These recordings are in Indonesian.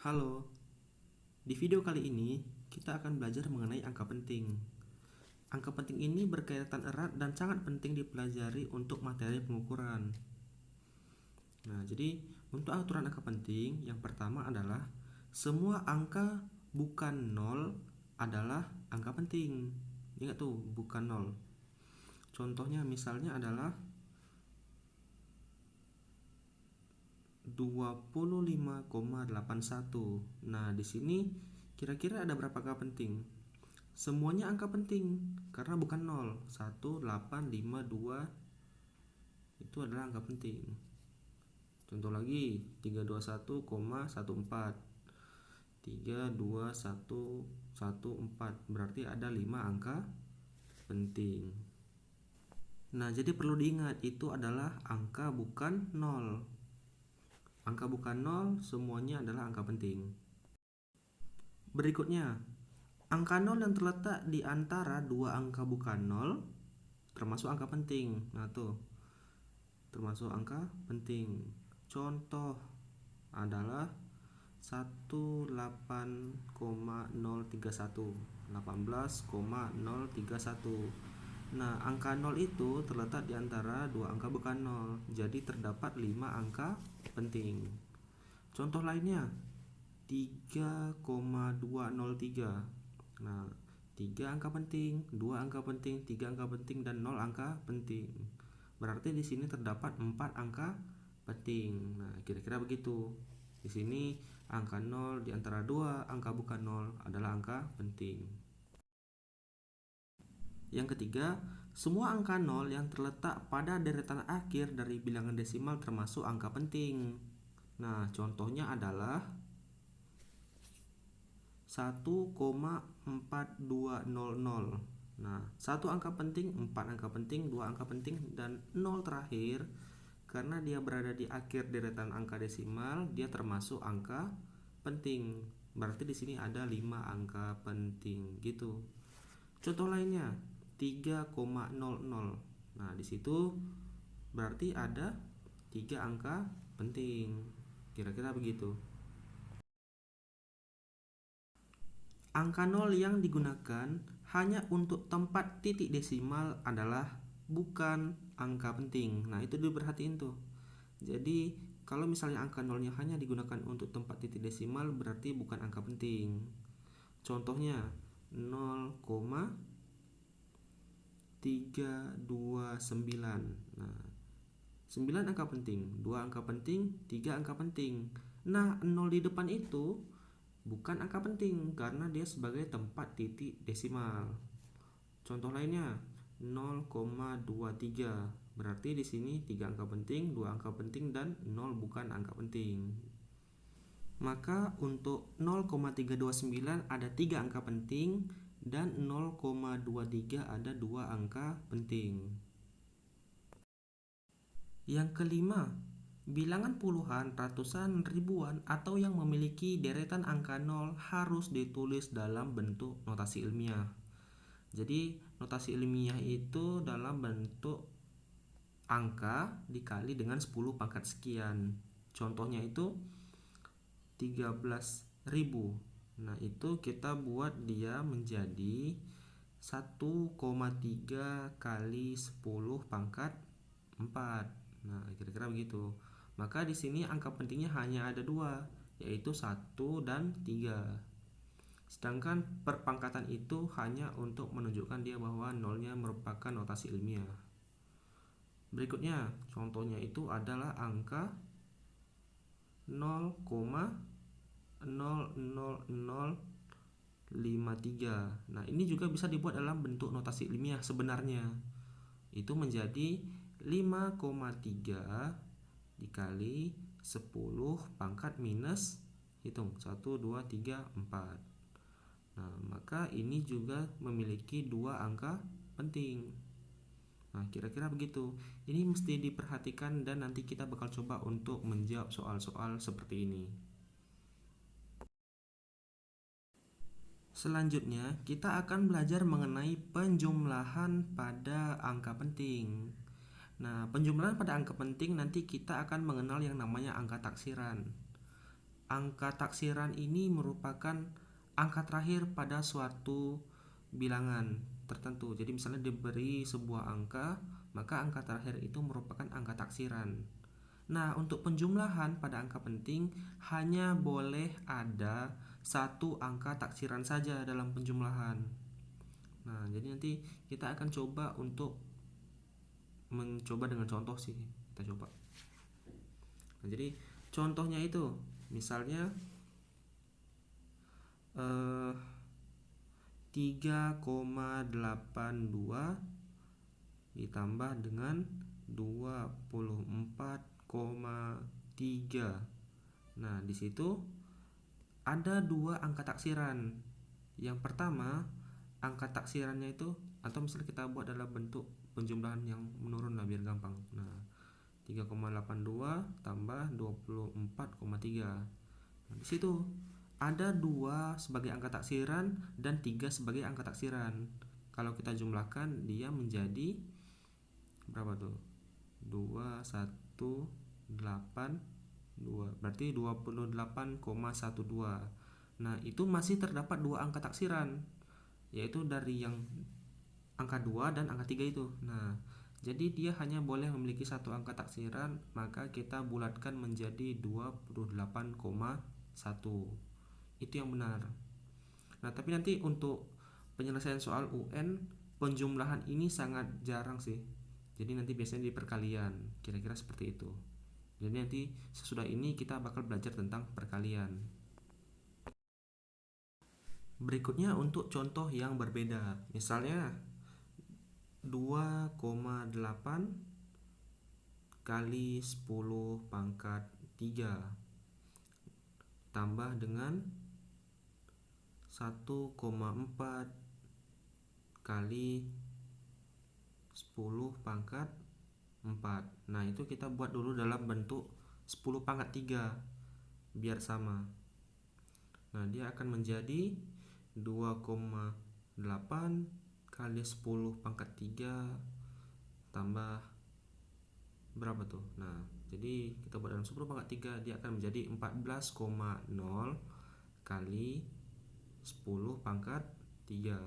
Halo, di video kali ini kita akan belajar mengenai angka penting. Angka penting ini berkaitan erat dan sangat penting dipelajari untuk materi pengukuran. Nah, jadi untuk aturan angka penting, yang pertama adalah semua angka bukan 0 adalah angka penting. Ingat tuh, bukan 0. Contohnya misalnya adalah 25,81. Nah, di sini kira-kira ada berapa angka penting? Semuanya angka penting karena bukan 0. 1, 8, 5, 2 itu adalah angka penting. Contoh lagi 321,14. 321,14 berarti ada 5 angka penting. Nah, jadi perlu diingat itu adalah angka bukan 0. Angka bukan 0 semuanya adalah angka penting. Berikutnya, angka 0 yang terletak di antara dua angka bukan 0 termasuk angka penting. Nah, tuh termasuk angka penting. Contoh adalah 18,031, 18,031. Nah, angka 0 itu terletak di antara dua angka bukan 0. Jadi terdapat 5 angka penting. Contoh lainnya 3,203. Nah, 3 angka penting, 2 angka penting, 3 angka penting, dan 0 angka penting. Berarti di sini terdapat 4 angka penting. Nah, kira-kira begitu. Di sini angka 0 di antara 2 angka bukan 0 adalah angka penting. Yang ketiga, semua angka 0 yang terletak pada deretan akhir dari bilangan desimal termasuk angka penting. Nah, contohnya adalah 1,4200. Nah, satu angka penting, 4 angka penting, 2 angka penting, dan 0 terakhir. Karena dia berada di akhir deretan angka desimal, dia termasuk angka penting. Berarti di sini ada 5 angka penting gitu. Contoh lainnya 3,00. Nah, di situ berarti ada 3 angka penting. Kira-kira begitu. Angka 0 yang digunakan hanya untuk tempat titik desimal adalah bukan angka penting. Nah, itu diperhatiin tuh. Jadi, kalau misalnya angka 0-nya hanya digunakan untuk tempat titik desimal berarti bukan angka penting. Contohnya 0,329. Nah, 9 angka penting, 2 angka penting, 3 angka penting. Nah, 0 di depan itu bukan angka penting karena dia sebagai tempat titik desimal. Contoh lainnya 0,23. Berarti di sini 3 angka penting, 2 angka penting, dan 0 bukan angka penting. Maka untuk 0,329 ada 3 angka penting dan 0,23 ada 2 angka penting. Yang kelima, bilangan puluhan, ratusan, ribuan, atau yang memiliki deretan angka 0 harus ditulis dalam bentuk notasi ilmiah. Jadi, notasi ilmiah itu dalam bentuk angka dikali dengan 10 pangkat sekian. Contohnya itu 13.000. Nah, itu kita buat dia menjadi 1,3 kali 10 pangkat 4. Nah, kira-kira begitu. Maka di sini angka pentingnya hanya ada 2, yaitu 1 dan 3. Sedangkan perpangkatan itu hanya untuk menunjukkan dia bahwa 0-nya merupakan notasi ilmiah. Berikutnya, contohnya itu adalah angka 0,00053. Nah, ini juga bisa dibuat dalam bentuk notasi ilmiah sebenarnya. Itu menjadi 5,3 dikali 10 pangkat minus, hitung 1, 2, 3, 4. Nah, maka ini juga memiliki 2 angka penting. Nah, kira-kira begitu. Ini mesti diperhatikan dan nanti kita bakal coba untuk menjawab soal-soal seperti ini. Selanjutnya, kita akan belajar mengenai penjumlahan pada angka penting. Nah, penjumlahan pada angka penting nanti kita akan mengenal yang namanya angka taksiran. angka taksiran ini merupakan angka terakhir pada suatu bilangan tertentu. Jadi misalnya diberi sebuah angka, maka angka terakhir itu merupakan angka taksiran. Nah, untuk penjumlahan pada angka penting hanya boleh ada satu angka taksiran saja dalam penjumlahan. Nah, jadi nanti kita akan coba untuk mencoba dengan contoh sih. Kita coba. Nah, jadi contohnya itu misalnya 3,82 ditambah dengan 24,3. Nah, di situ ada dua angka taksiran. Yang pertama, angka taksirannya itu, atau misalnya kita buat dalam bentuk penjumlahan yang menurun lah biar gampang. Nah, 3,82 tambah 24,3. Nah, di situ ada 2 sebagai angka taksiran dan 3 sebagai angka taksiran. Kalau kita jumlahkan dia menjadi berapa tuh? 218,2, berarti 28,12. Nah, itu masih terdapat 2 angka taksiran, yaitu dari yang angka 2 dan angka 3 itu. Nah, jadi dia hanya boleh memiliki satu angka taksiran, maka kita bulatkan menjadi 28,1. Itu yang benar. Nah, tapi nanti untuk penyelesaian soal UN, penjumlahan ini sangat jarang sih. Jadi nanti biasanya di perkalian, kira-kira seperti itu. Jadi nanti sesudah ini kita bakal belajar tentang perkalian. Berikutnya untuk contoh yang berbeda. Misalnya 2,8 kali 10 pangkat 3 tambah dengan 1,4 kali 10 pangkat 4. Nah, itu kita buat dulu dalam bentuk 10 pangkat 3 biar sama. Nah, dia akan menjadi 2,8 kali 10 pangkat 3 tambah berapa tuh? Nah, jadi kita buat dalam 10 pangkat 3, dia akan menjadi 14,0 kali 10 pangkat 3.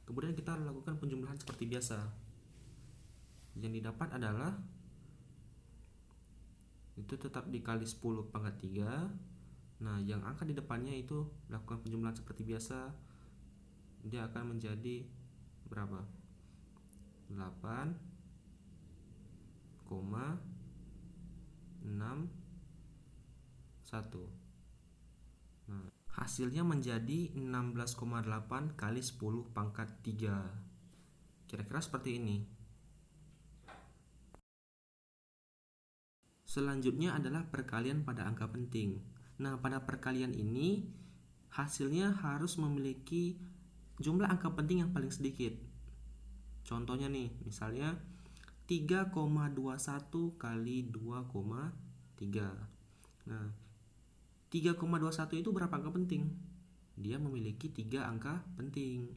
Kemudian kita lakukan penjumlahan seperti biasa. Yang didapat adalah itu tetap dikali 10 pangkat 3. Nah, yang angka di depannya itu lakukan penjumlahan seperti biasa. Dia akan menjadi berapa? 8,61. Nah, hasilnya menjadi 16,8 kali 10 pangkat 3. Kira-kira seperti ini. Selanjutnya adalah perkalian pada angka penting. Nah, pada perkalian ini hasilnya harus memiliki jumlah angka penting yang paling sedikit. Contohnya nih, misalnya 3,21 kali 2,3. Nah, 3,21 itu berapa angka penting? Dia memiliki 3 angka penting.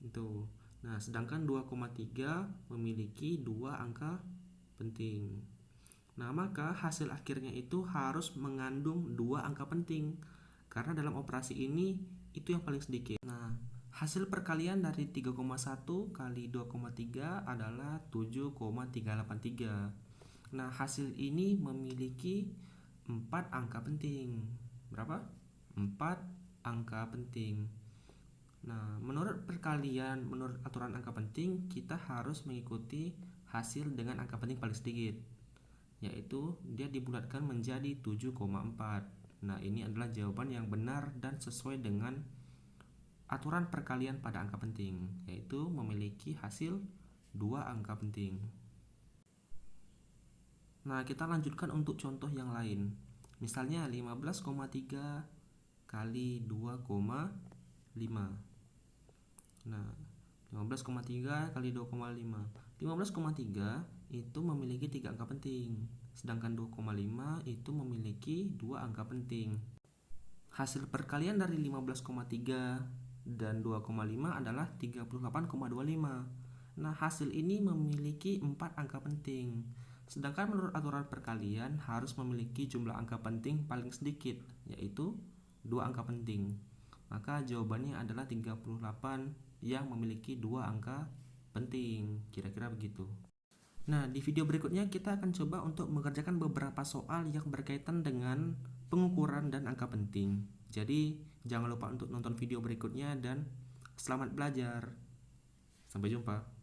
Itu. Nah, sedangkan 2,3 memiliki 2 angka penting. Nah, maka hasil akhirnya itu harus mengandung 2 angka penting. Karena dalam operasi ini itu yang paling sedikit. Nah, hasil perkalian dari 3,1 kali 2,3 adalah 7,383. Nah, hasil ini memiliki 4 angka penting. Berapa? 4 angka penting. Nah, menurut perkalian, menurut aturan angka penting, kita harus mengikuti hasil dengan angka penting paling sedikit, yaitu dia dibulatkan menjadi 7,4. Nah, ini adalah jawaban yang benar dan sesuai dengan aturan perkalian pada angka penting, yaitu memiliki hasil 2 angka penting. Nah, kita lanjutkan untuk contoh yang lain. Misalnya 15,3 kali 2,5. Nah, 15,3 kali 2,5. 15,3 itu memiliki 3 angka penting, sedangkan 2,5 itu memiliki 2 angka penting. Hasil perkalian dari 15,3 dan 2,5 adalah 38,25. Nah, hasil ini memiliki 4 angka penting, Sedangkan menurut aturan perkalian harus memiliki jumlah angka penting paling sedikit, yaitu 2 angka penting. Maka jawabannya adalah 38 yang memiliki 2 angka penting. Kira-kira begitu. Nah, di video berikutnya kita akan coba untuk mengerjakan beberapa soal yang berkaitan dengan pengukuran dan angka penting. Jadi, jangan lupa untuk nonton video berikutnya dan selamat belajar. Sampai jumpa.